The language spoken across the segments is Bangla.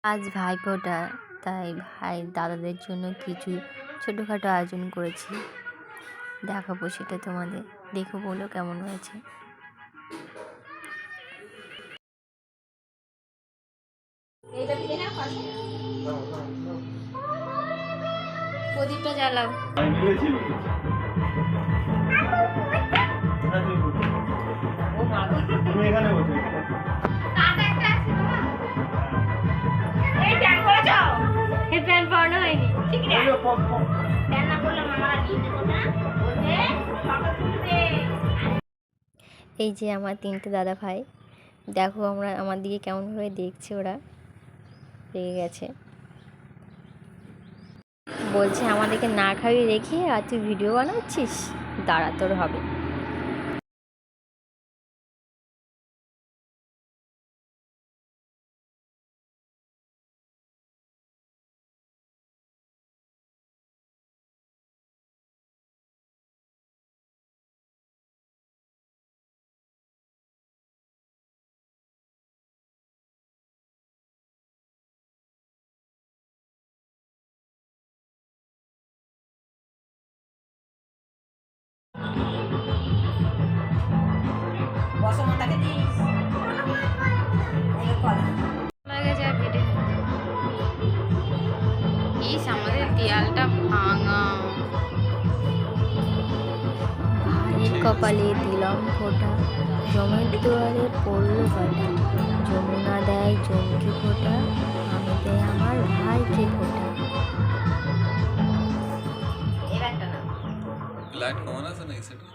আজ ভাইফোঁটা, তাই ভাই দাদাদের জন্য কিছু ছোটোখাটো আয়োজন করেছি, দেখাবো সেটা তোমাদের। দেখো, বলো কেমন হয়েছে। প্রদীপটা জ্বালাও। এই যে আমার 3টে দাদা ভাই, দেখো আমার দিকে কেমনভাবে দেখছে, ওরা রেগে গেছে, বলছে আমাদেরকে না খাইয়ে রেখে আর তুই ভিডিও বানাচ্ছিস, দাঁড়া তোর হবে। আমাদের দেয়ালটা ভাঙা। ভাইয়ের কপালে দিলাম ফোঁটা, জমের দুয়ারে পড়লো কাটা, যমুনা দেয় জমকে ফোঁটা, আমি দেয় আমার ভাইকে ফোঁটা। লাইট কমান আছে নাকি সেটা?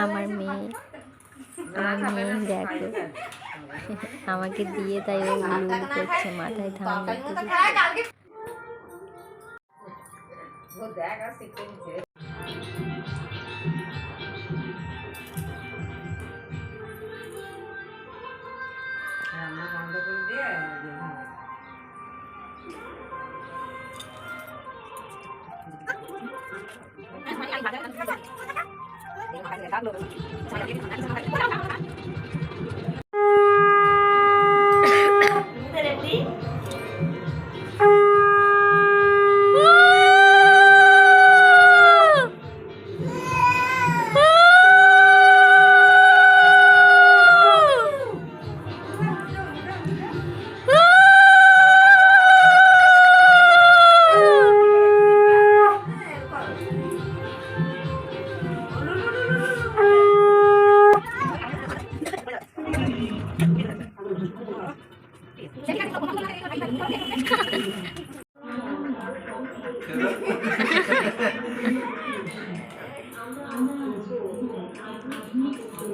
আমার মেয়ে দেখো আমাকে দিয়ে, তাই ও উলুল করছে, মাথায় ঠান্ডা।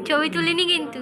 ছবি তুলিনি কিন্তু।